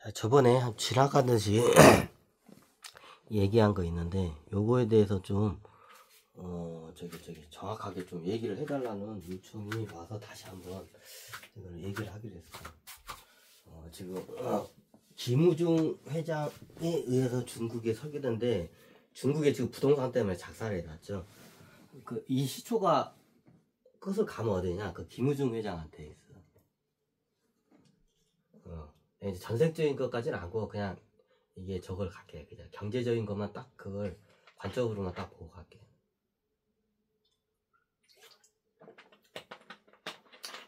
저번에 한 지나가듯이 얘기한 거 있는데 요거에 대해서 좀 정확하게 좀 얘기를 해달라는 요청이 와서 다시 한번 이걸 얘기를 하기로 했어요. 지금 김우중 회장에 의해서 중국에 설계된데 중국에 지금 부동산 때문에 작살이 났죠. 이 시초가 끝을 가면 어디냐? 그 김우중 회장한테 있어. 이제 전생적인 것까지는 아니고 그냥 이게 저걸 갈게. 그냥 경제적인 것만 딱 그걸 관점으로만 딱 보고 갈게.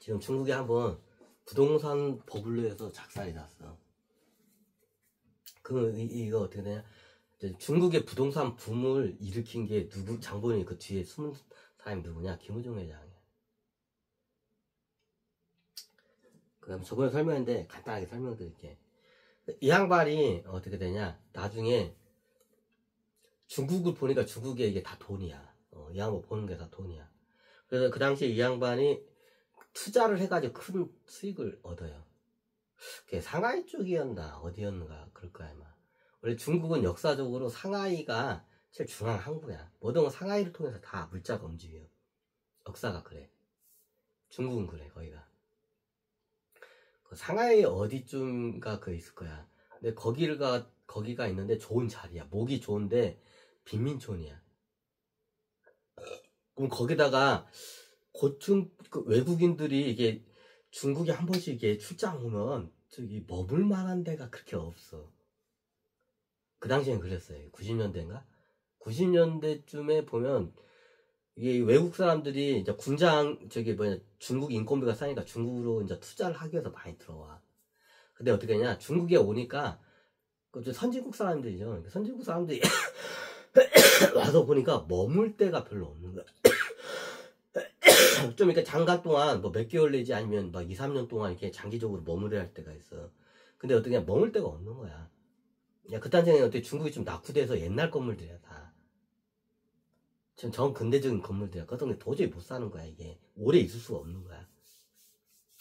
지금 중국에 한번 부동산 버블로에서 작살이 났어. 그럼 이거 어떻게 되냐? 중국의 부동산 붐을 일으킨 게 누구? 장본인이 그 뒤에 숨은 사람이 누구냐? 김우중 회장이야. 그럼 저번에 설명했는데 간단하게 설명드릴게. 이 양반이 어떻게 되냐? 나중에 중국을 보니까 중국에 이게 다 돈이야. 이 양반 보는 게 다 돈이야. 그래서 그 당시에 이 양반이 투자를 해가지고 큰 수익을 얻어요. 그게 상하이 쪽이었나 어디였는가 그럴 거야 아마. 원래 중국은 역사적으로 상하이가 제일 중앙 항구야. 모든 건 상하이를 통해서 다 물자가 움직여. 역사가 그래. 중국은 그래 거기가. 상하이 어디쯤가 그 있을 거야. 근데 거기가 있는데 좋은 자리야. 목이 좋은데 빈민촌이야. 그럼 거기다가 고층 외국인들이 이게 중국에 한 번씩 이게 출장 오면 저기 머물 만한 데가 그렇게 없어. 그 당시엔 그랬어요. 90년대인가? 90년대쯤에 보면 이게 외국 사람들이 이제 중국 인건비가 싸니까 중국으로 이제 투자를 하기 위해서 많이 들어와. 근데 어떻게 하냐? 중국에 오니까 선진국 사람들이죠. 선진국 사람들이 와서 보니까 머물 데가 별로 없는 거야. 좀 이렇게 잠깐 동안 뭐 몇 개월 내지 아니면 막 2, 3년 동안 이렇게 장기적으로 머무려야 할 때가 있어. 근데 어떻게 머물 데가 없는 거야. 그 당시에는 어떻게 중국이 좀 낙후돼서 옛날 건물들이야 다. 지금 전 근대적인 건물들이야. 그런데 도저히 못 사는 거야 이게. 오래 있을 수가 없는 거야.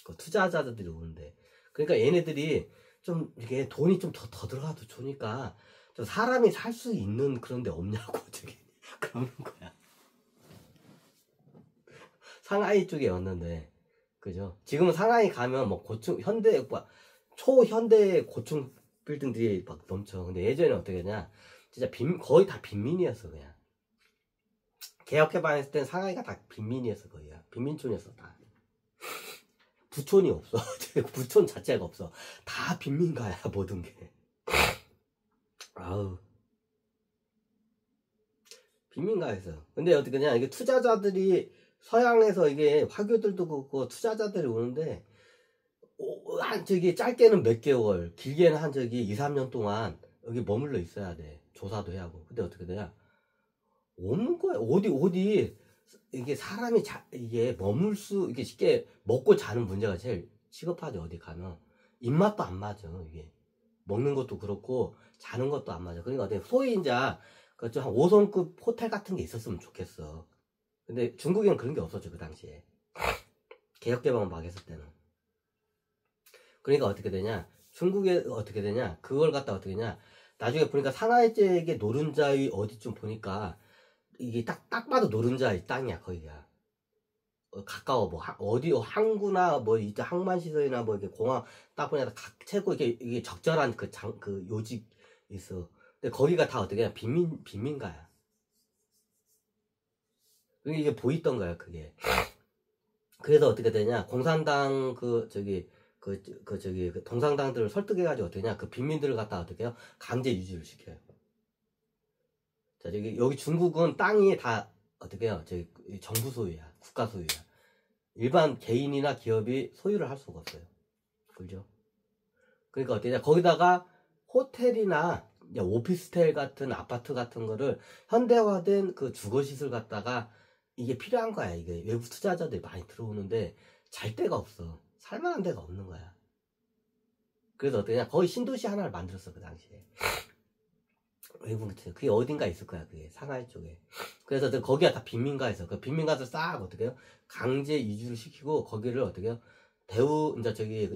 그 투자자들이 오는데. 그러니까 얘네들이 좀 이렇게 돈이 좀 더 들어가도 좋으니까 좀 사람이 살 수 있는 그런 데 없냐고 저기 그러는 거야. 상하이 쪽에 왔는데, 그죠? 지금은 상하이 가면 뭐 초현대 고층 빌딩들이 막 넘쳐. 근데 예전에 어떻게 했냐? 진짜 거의 다 빈민이었어, 그냥. 개혁해방했을 땐 상하이가 다 빈민이었어, 거의야. 빈민촌이었어, 다. 부촌이 없어. 부촌 자체가 없어. 다 빈민가야, 모든 게. 아우. 빈민가에서. 근데 어떻게 그냥 이게 투자자들이 서양에서 이게 화교들도 그렇고 투자자들이 오는데 짧게는 몇 개월, 길게는 2, 3년 동안 여기 머물러 있어야 돼. 조사도 해야 하고. 근데 어떻게 되냐? 없는 거야. 어디 이게 사람이 이게 이게 쉽게 먹고 자는 문제가 제일 시급하죠. 어디 가면 입맛도 안 맞아. 이게 먹는 것도 그렇고 자는 것도 안 맞아. 그러니까 소위 이제 한 5성급 호텔 같은 게 있었으면 좋겠어. 근데 중국에는 그런 게 없었죠, 그 당시에. 개혁개방을 막 했을 때는. 그러니까 어떻게 되냐? 중국에 어떻게 되냐? 그걸 갖다 어떻게 되냐? 나중에 보니까 상하이쪽에 노른자위 어디쯤 보니까 이게 딱 봐도 노른자의 땅이야, 거기가. 가까워, 항구나, 이제 항만시설이나 이렇게 공항 딱 보니까 최고 이게 적절한 그 요직 있어. 근데 거기가 다 어떻게 해? 빈민가야. 이게 보이던 거야, 그게. 그래서 어떻게 되냐? 공산당 동상당들을 설득해가지고 어떻게 하냐? 그 빈민들을 갖다 어떻게 해요? 강제 유지를 시켜요. 자, 여기 중국은 땅이 다 어떻게 해요? 정부 소유야. 국가 소유야. 일반 개인이나 기업이 소유를 할 수가 없어요. 그죠? 그러니까 어떻게 냐 거기다가 호텔이나 오피스텔 같은 아파트 같은 거를 현대화된 그 주거시설 갖다가 이게 필요한 거야. 이게 외부 투자자들이 많이 들어오는데 잘 데가 없어. 살만한 데가 없는 거야. 그래서 어떻게 거의 신도시 하나를 만들었어, 그 당시에. 외국 그게 어딘가 있을 거야, 그게 상하이 쪽에. 그래서 거기가 다 빈민가에서 그 빈민가에서 싹 어떻게 해요? 강제 이주를 시키고 거기를 어떻게 해요?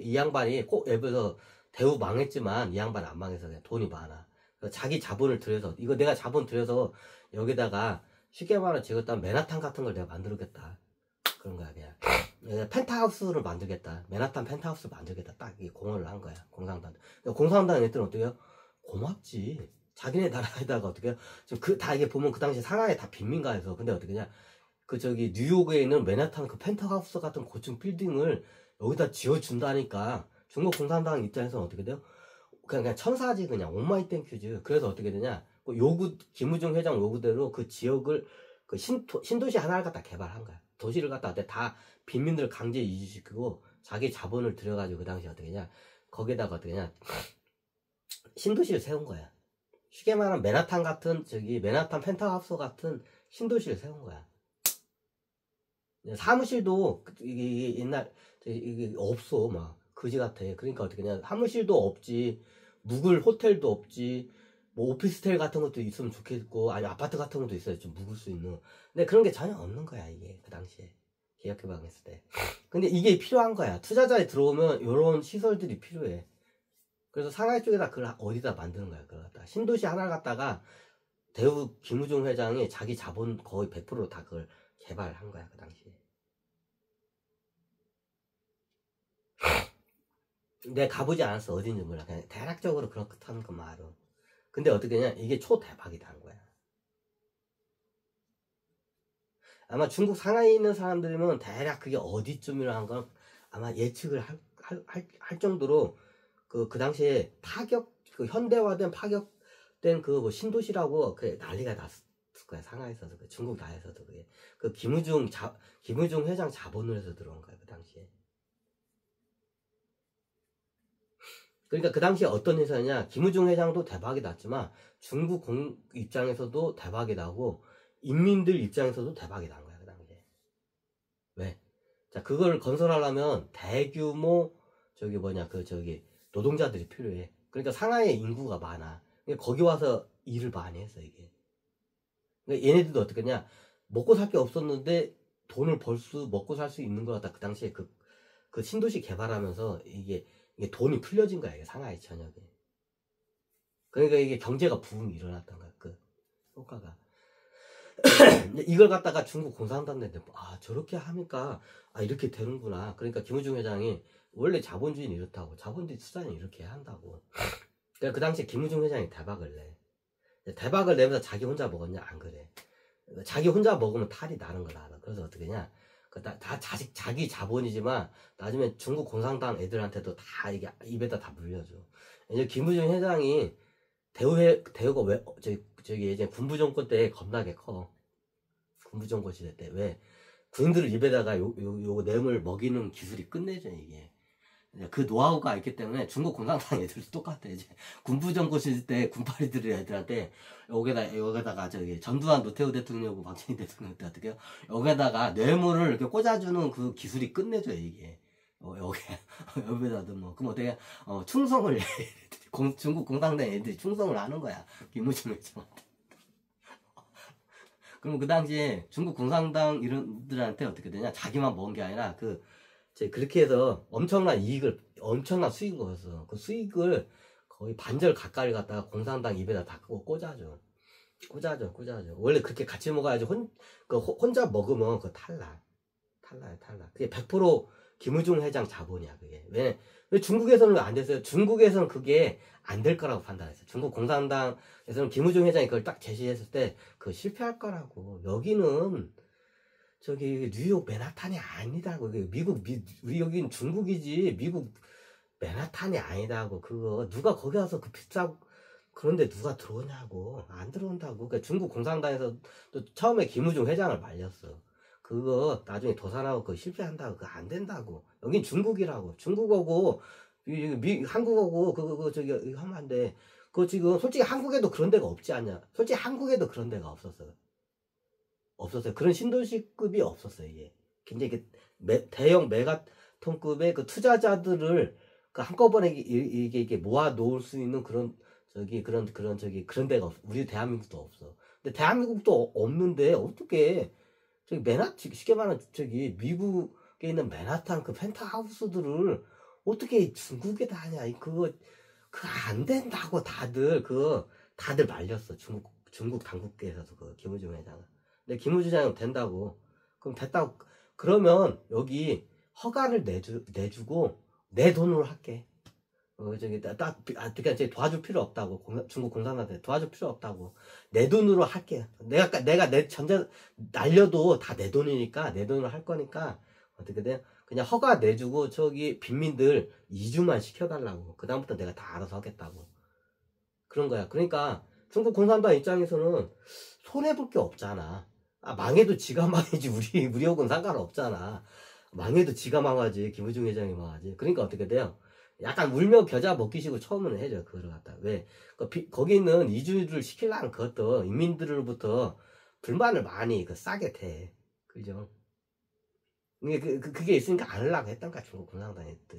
이 양반이 꼭 옆에서 대우 망했지만 이 양반 안 망해서 그냥 돈이 많아. 자기 자본을 들여서 이거 내가 자본 들여서 여기다가 쉽게 말하면 지었다면 맨하탄 같은 걸 내가 만들겠다. 그런 거야 그냥. 펜트하우스를 만들겠다. 맨하탄 펜트하우스를 만들겠다. 딱 이 공언을 한 거야. 공산당. 공산당 애들은 어떻게 해요? 고맙지. 자기네 나라에다가 어떻게 해요? 지금 다 이게 보면 그 당시 상하이 다 빈민가에서 근데 어떻게 냐 그 저기 뉴욕에 있는 맨하탄 그 펜트하우스 같은 고층 빌딩을 여기다 지어준다니까 중국 공산당 입장에서는 어떻게 돼요? 그냥 천사지 그냥 오마이 땡큐즈. 그래서 어떻게 되냐? 그 요구 김우중 회장 요구대로 그 지역을 그 신도시 하나를 갖다 개발한 거야. 도시를 갖다 다 빈민들 강제 이주시키고 자기 자본을 들여가지고 그 당시 어떻게 냐 거기다가 어떻게 냐 신도시를 세운 거야. 쉽게 말하면 맨하탄 같은 저기 맨하탄 펜트하우스 같은 신도시를 세운 거야. 사무실도 이게 옛날 이게 없어 막 그지 같아. 그러니까 어떻게 냐 사무실도 없지, 묵을 호텔도 없지, 뭐 오피스텔 같은 것도 있으면 좋겠고 아니 아파트 같은 것도 있어야 좀 묵을 수 있는. 근데 그런 게 전혀 없는 거야 이게 그 당시에 개혁개방했을 때. 근데 이게 필요한 거야. 투자자에 들어오면 이런 시설들이 필요해. 그래서 상하이 쪽에다 그걸 어디다 만드는 거야. 그걸 갖다 신도시 하나를 갖다가 대우 김우중 회장이 자기 자본 거의 100% 다 그걸 개발한 거야 그 당시에. 내가 가보지 않았어. 어딘지 몰라. 그냥 대략적으로 그렇다는 것만 알아. 근데 어떻게 냐 이게 초대박이다 한 거야. 아마 중국 상하이에 있는 사람들이면 대략 그게 어디쯤이라는 건 아마 예측을 할 정도로 그 당시에 그 현대화된 파격된 그 뭐 신도시라고 그 난리가 났을 거야. 상하이에서도 그 중국 나라에서도 그게 그 김우중 회장 자본을 해서 들어온 거야 그 당시에. 그러니까 그 당시에 어떤 회사냐 김우중 회장도 대박이 났지만 중국 입장에서도 대박이 나고 인민들 입장에서도 대박이 난 거야 그 당시에. 왜? 자 그걸 건설하려면 대규모 저기 뭐냐 그 저기 노동자들이 필요해. 그러니까 상하이에 인구가 많아. 그러니까 거기 와서 일을 많이 했어 이게. 그러니까 얘네들도 어떻게 했냐 먹고 살 게 없었는데 돈을 먹고 살 수 있는 거 같다. 그 당시에 그 신도시 개발하면서 이게 돈이 풀려진 거야 이게 상하이 전역에. 그러니까 이게 경제가 부흥이 일어났던 거야 그 효과가. 이걸 갖다가 중국 공산당한테 저렇게 하니까 이렇게 되는구나. 그러니까 김우중 회장이 원래 자본주의는 이렇다고 자본주의 투자는 이렇게 해야 한다고. 그러니까 그 당시에 김우중 회장이 대박을 내. 대박을 내면서 자기 혼자 먹었냐? 안 그래. 자기 혼자 먹으면 탈이 나는 걸 알아. 그래서 어떻게 냐 다 자기 자본이지만 나중에 중국 공산당 애들한테도 다 이게 입에다 다 물려줘. 이제 김우중 회장이 대우가 왜 저기 예전 군부 정권 때 겁나게 커. 군부 정권 시대 때 왜 군인들을 입에다가 요 뇌물 먹이는 기술이 끝내줘 이게. 그 노하우가 있기 때문에 중국 공산당 애들도 똑같아. 이제 군부 정권 시대 때 군파리들 애들한테 여기다가 저기 전두환 노태우 대통령하고 박정희 대통령 때 어떻게 해요? 여기다가 뇌물을 이렇게 꽂아주는 그 기술이 끝내줘 이게. 여기다도 뭐 그럼 어떻게 충성을 중국 공산당 애들이 충성을 하는 거야 김무중 회장한테. 그럼 그 당시에 중국 공산당 이런들한테 어떻게 되냐 자기만 먹은 게 아니라 그렇게 해서 엄청난 수익을 얻었어. 그 수익을 거의 반절 가까이 갖다가 공산당 입에다 다 꽂아줘. 원래 그렇게 같이 먹어야지 혼자 먹으면 그거 탈락. 그게 100% 김우중 회장 자본이야 그게. 왜 중국에서는 왜 안 됐어요? 중국에서는 그게 안 될 거라고 판단했어요. 중국 공산당에서는 김우중 회장이 그걸 딱 제시했을 때 그거 실패할 거라고. 여기는 저기 뉴욕 맨하탄이 아니다고. 우리 여긴 중국이지 미국 맨하탄이 아니다고. 그거 누가 거기 가서 그 비싸고 그런데 누가 들어오냐고. 안 들어온다고. 그러니까 중국 공산당에서 또 처음에 김우중 회장을 말렸어. 그거 나중에 도산하고 그거 실패한다고. 그거 안 된다고. 여긴 중국이라고. 중국어고 한국어고 그거 저기 하면 안 돼. 그거 지금 솔직히 한국에도 그런 데가 없지 않냐. 솔직히 한국에도 그런 데가 없었어요. 그런 신도시급이 없었어요 이게. 굉장히 대형 메가톤급의 그 투자자들을 한꺼번에 이게 모아 놓을 수 있는 그런 데가 없어. 우리 대한민국도 없어. 근데 대한민국도 없는데 어떻게 쉽게 말하면 미국에 있는 맨하탄 그 펜트하우스들을 어떻게 중국에다 하냐. 그거 안 된다고 다들 말렸어. 중국 당국계에서도 김우중 회장은. 근데 김우중 회장은 된다고. 그럼 됐다고. 그러면 여기 허가를 내주고 내 돈으로 할게. 그러니까 도와줄 필요 없다고. 중국 공산당한테 도와줄 필요 없다고. 내 돈으로 할게. 내가 내 전자 날려도 다 내 돈이니까 내 돈으로 할 거니까 어떻게 돼? 그냥 허가 내주고 저기 빈민들 이주만 시켜달라고. 그다음부터 내가 다 알아서 하겠다고. 그런 거야. 그러니까 중국 공산당 입장에서는 손해볼 게 없잖아. 망해도 지가 망해지 우리하고는 상관없잖아. 망해도 지가 망하지. 김우중 회장이 망하지. 그러니까 어떻게 돼요? 약간 울며 겨자 먹기식으로 처음에는 해줘. 그거를 갖다. 왜? 거기 있는 이주를 시키려는 그것도 인민들로부터 불만을 많이 싸게 대. 그죠? 그게 있으니까 안 하려고 했던 거야. 중국 공산당에 또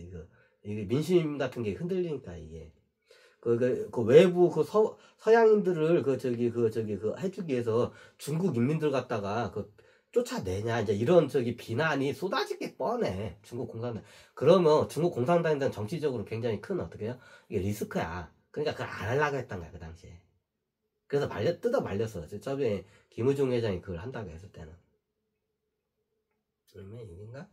이게 민심 같은 게 흔들리니까 이게. 외부 서양인들을 해주기 위해서 중국 인민들 갖다가 쫓아내냐 이제 이런 비난이 쏟아지게 뻔해. 중국 공산당. 그러면 중국 공산당에 대한 정치적으로 굉장히 큰 어떻게 해요? 이게 리스크야. 그러니까 그걸 안 하려고 했던 거야 그 당시에. 그래서 뜯어 말렸어. 저번에 김우중 회장이 그걸 한다고 했을 때는. 그러면 이긴가?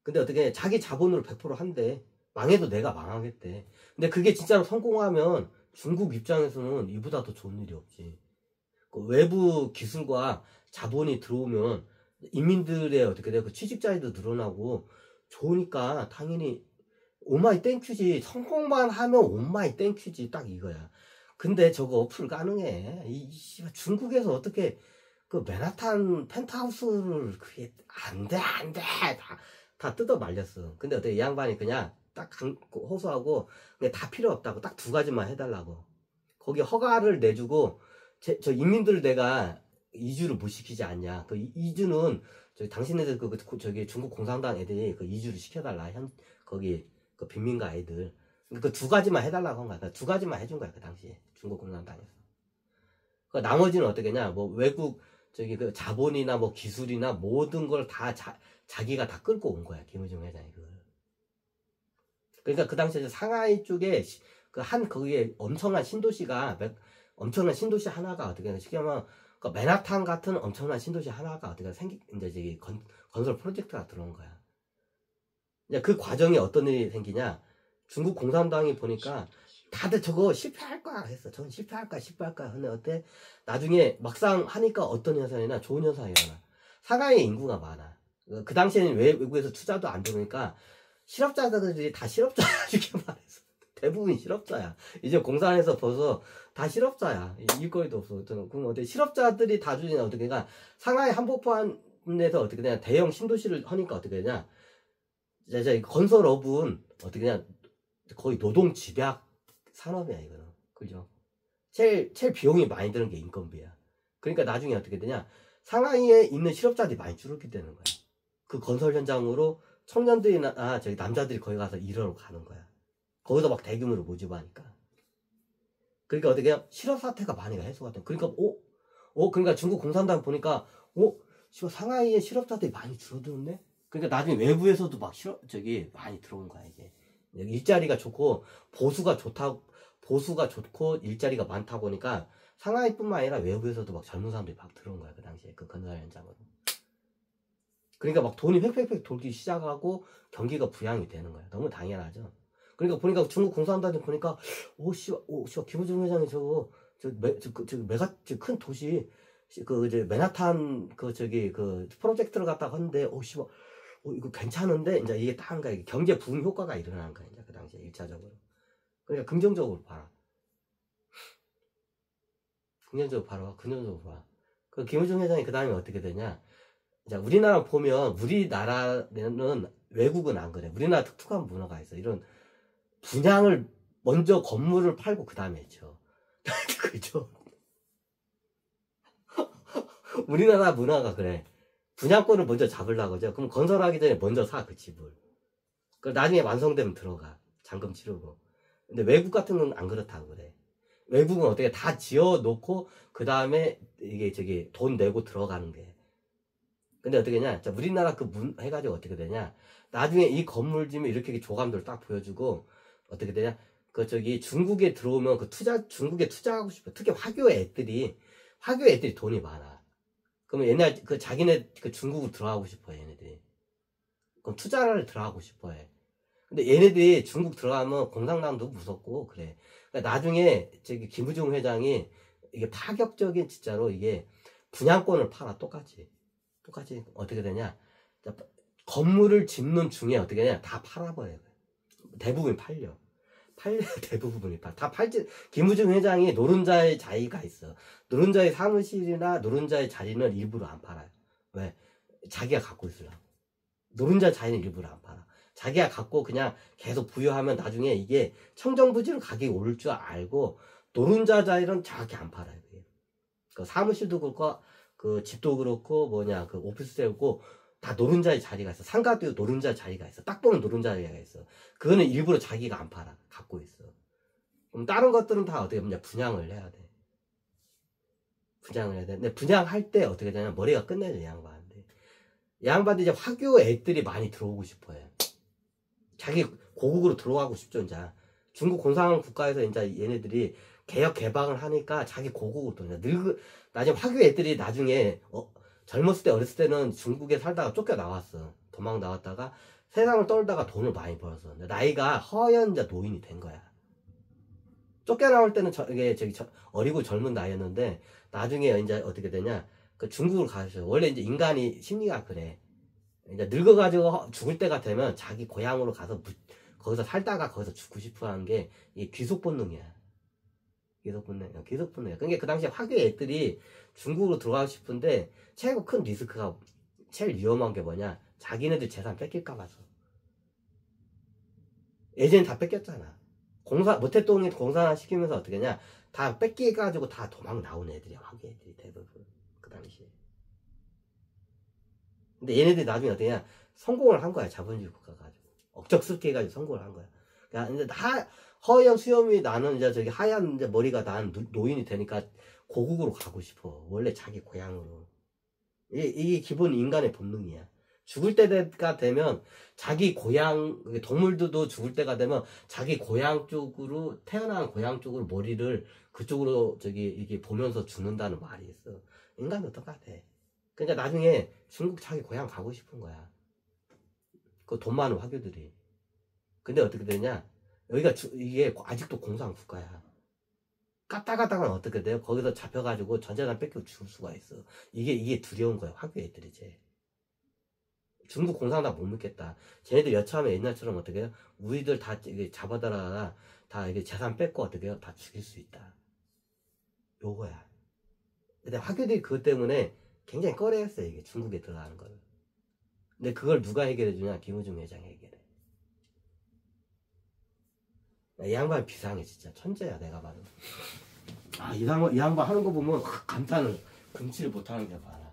근데 어떻게 자기 자본으로 100% 한대. 망해도 내가 망하겠대. 근데 그게 진짜로 성공하면 중국 입장에서는 이보다 더 좋은 일이 없지. 외부 기술과 자본이 들어오면 인민들의 어떻게 돼? 취직자리도 늘어나고 좋으니까 당연히 오마이 땡큐지. 성공만 하면 오마이 땡큐지. 딱 이거야. 근데 저거 불가능해. 중국에서 어떻게 맨하탄 펜트하우스를 그게 안 돼. 다 뜯어 말렸어. 근데 어떻게 이 양반이 그냥 딱 호소하고 그냥 다 필요 없다고 딱 2가지만 해달라고. 거기 허가를 내주고 저 인민들을 내가 이주를 못 시키지 않냐. 이주는 당신네들 중국 공산당 애들이 이주를 시켜달라. 거기 빈민가 애들. 그 2가지만 해달라고 한 거야. 2가지만 해준 거야 그 당시에 중국 공산당에서. 나머지는 어떻게 냐 뭐 외국 자본이나 뭐 기술이나 모든 걸 다 자기가 다 끌고 온 거야 김우중 회장이 그걸. 그러니까 그 당시에 상하이 쪽에 거기에 엄청난 신도시 하나가 어떻게 쉽게 하면 맨하탄 같은 엄청난 신도시 하나가 어떻게 이제 건설 프로젝트가 들어온 거야. 이제 그 과정에 어떤 일이 생기냐? 중국 공산당이 보니까 다들 저거 실패할 거야 했어. 저건 실패할 거야. 근데 어때? 나중에 막상 하니까 어떤 현상이나 좋은 현상이 일어나. 상하이에 인구가 많아. 그 당시에는 외국에서 투자도 안 들어오니까 실업자들이 다 실업자야. 이렇게 말해서 대부분 실업자야. 이제 공산에서 벌써 다 실업자야. 일거리도 없어. 그럼 어때? 실업자들이 다 주냐 어떻게 되냐? 상하이 한복판에서 어떻게 되냐? 대형 신도시를 하니까 어떻게 되냐? 이제 건설업은 어떻게 되냐? 거의 노동 집약 산업이야 이거는. 그죠? 제일 비용이 많이 드는 게 인건비야. 그러니까 나중에 어떻게 되냐? 상하이에 있는 실업자들이 많이 줄었게 되는 거야. 그 건설 현장으로 청년들이나 남자들이 거기 가서 일하러 가는 거야. 거기서 막 대규모로 모집하니까. 그러니까 어떻게 해요? 실업 사태가 많이 해소가 돼. 그러니까 그러니까 중국 공산당 보니까 상하이에 실업자들이 많이 줄어드는데. 그러니까 나중에 외부에서도 막 많이 들어온 거야 이게. 일자리가 좋고 보수가 좋고 일자리가 많다 보니까 상하이뿐만 아니라 외부에서도 막 젊은 사람들이 막 들어온 거야 그 당시에 그 건설 현장으로. 그러니까 막 돈이 획획획 돌기 시작하고 경기가 부양이 되는 거야. 너무 당연하죠. 그러니까 보니까 중국 공산당들 보니까 김우중 회장이 큰 도시 맨하탄 프로젝트를 갖다가 하는데 이거 괜찮은데 이제 이게 딱 한가 경제 부흥 효과가 일어나는 거야 이제 그 당시에 1차적으로. 그러니까 긍정적으로 봐라. 긍정적으로 봐. 그 김우중 회장이 그 다음에 어떻게 되냐? 자, 우리나라 보면 우리나라는 외국은 안 그래. 우리나라 독특한 문화가 있어. 이런 분양을 먼저 건물을 팔고 그 다음에 쳐. 그죠? 우리나라 문화가 그래. 분양권을 먼저 잡으려고 하죠. 그럼 건설하기 전에 먼저 사 그 집을. 그 나중에 완성되면 들어가. 잔금 치르고. 근데 외국 같은 건 안 그렇다고 그래. 외국은 어떻게 다 지어 놓고 그 다음에 이게 돈 내고 들어가는 게. 근데 어떻게 되냐? 자, 우리나라 그 문 해가지고 어떻게 되냐? 나중에 이 건물 지면 이렇게 조감도를 딱 보여주고 어떻게 되냐? 그 저기 중국에 들어오면 그 중국에 투자하고 싶어. 특히 화교 애들이 돈이 많아. 그러면 옛날 그 자기네 그 중국으로 들어가고 싶어 얘네들이. 그럼 투자를 들어가고 싶어 해. 근데 얘네들이 중국 들어가면 공산당도 무섭고 그래. 그러니까 나중에 저기 김부중 회장이 이게 파격적인 진짜로 이게 분양권을 팔아 똑같이 어떻게 되냐? 건물을 짓는 중에 어떻게 되냐? 다 팔아버려. 대부분이 팔려. 대부분이 다 팔지. 김우중 회장이 노른자의 자리가 있어. 노른자의 사무실이나 노른자의 자리는 일부러 안 팔아요. 왜? 자기가 갖고 있으려고. 노른자 자리는 일부러 안 팔아. 자기가 갖고 그냥 계속 부여하면 나중에 이게 청정부지로 가격이 오를 줄 알고 노른자 자리는 정확히 안 팔아요. 그 사무실도 그렇고 그 집도 그렇고 뭐냐 그 오피스텔고 다 노른자의 자리가 있어. 상가도 노른자 자리가 있어. 딱 보면 노른자 자리가 있어. 그거는 일부러 자기가 안 팔아. 갖고 있어. 그럼 다른 것들은 다 어떻게 보면 분양을 해야 돼. 분양을 해야 돼. 근데 분양할 때 어떻게 되냐 머리가 끝내줘 양반인데. 양반도 이제 화교 애들이 많이 들어오고 싶어요. 자기 고국으로 들어가고 싶죠 이제. 중국 공산 국가에서 이제 얘네들이 개혁 개방을 하니까 자기 고국으로 들어오냐. 나중에 화교 애들이 나중에 젊었을 때 어렸을 때는 중국에 살다가 쫓겨 나왔어. 도망 나왔다가 세상을 떨다가 돈을 많이 벌었어. 나이가 허연 이제 노인이 된 거야. 쫓겨나올 때는 어리고 젊은 나이였는데 나중에 이제 어떻게 되냐 그 중국을 가서 원래 이제 인간이 심리가 그래. 이제 늙어가지고 죽을 때가 되면 자기 고향으로 가서 거기서 살다가 거기서 죽고 싶어 하는 게 이 귀속 본능이야. 귀속 본능이야. 그러니까 그 당시에 화교 애들이 중국으로 들어가고 싶은데 최고 큰 리스크가 제일 위험한 게 뭐냐? 자기네들 재산 뺏길까 봐서. 예전엔 다 뺏겼잖아. 모태똥이 공산화 시키면서 어떻게 하냐? 다 뺏기가지고 다 도망 나온 애들이야. 화교 애들이 대부분 그 당시에. 근데 얘네들이 나중에 어떻게 하냐? 성공을 한 거야. 자본주의 국가 가지고 억적스럽게 해가지고 성공을 한 거야. 그러니까 이제 허영 수염이 나는 이제 저기 하얀 이제 머리가 난 노인이 되니까 고국으로 가고 싶어. 원래 자기 고향으로. 이게 기본 인간의 본능이야. 죽을 때가 되면 자기 고향, 동물들도 죽을 때가 되면 자기 고향 쪽으로, 태어난 고향 쪽으로 머리를 그쪽으로 이게 보면서 죽는다는 말이 있어. 인간도 똑같아. 그러니까 나중에 중국 자기 고향 가고 싶은 거야. 그 돈 많은 화교들이. 근데 어떻게 되냐? 여기가 이게 아직도 공산 국가야. 까딱까딱은 어떻게 돼요? 거기서 잡혀가지고 전재산 뺏기고 죽을 수가 있어. 이게 두려운 거야. 화교 애들이 이제. 중국 공산당 못 믿겠다. 쟤네들 여차하면 옛날처럼 어떻게 해요? 우리들 다 잡아다가 다 이게 재산 뺏고 어떻게 해요? 다 죽일 수 있다. 요거야. 근데 화교들이 그것 때문에 굉장히 꺼려했어요. 이게 중국에 들어가는 거를. 근데 그걸 누가 해결해 주냐? 김우중 회장이 해결해. 이 양반 비상해 진짜 천재야 내가 봐도. 이 양반 하는 거 보면 감탄을 금치를 못하는 게 많아.